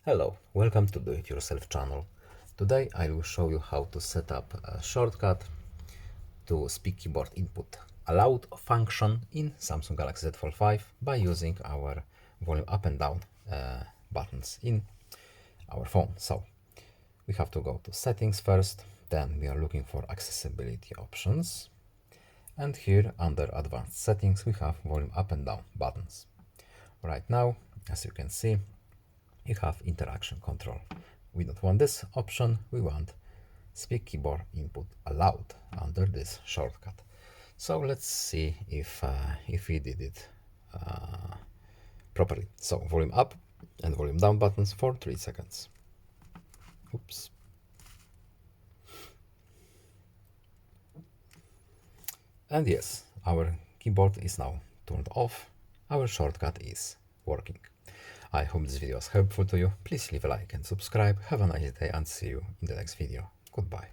Hello, welcome to Do It Yourself channel. Today I will show you how to set up a shortcut to speak keyboard input allowed function in Samsung Galaxy Z Fold5 by using our volume up and down buttons in our phone. So we have to go to settings first, then we are looking for accessibility options, and here under advanced settings we have volume up and down buttons. Right now, as you can see, you have interaction control. We don't want this option, we want speak keyboard input allowed under this shortcut. So let's see if we did it properly. So volume up and volume down buttons for 3 seconds. Oops. And yes, our keyboard is now turned off. Our shortcut is working. I hope this video was helpful to you. Please leave a like and subscribe. Have a nice day and see you in the next video. Goodbye.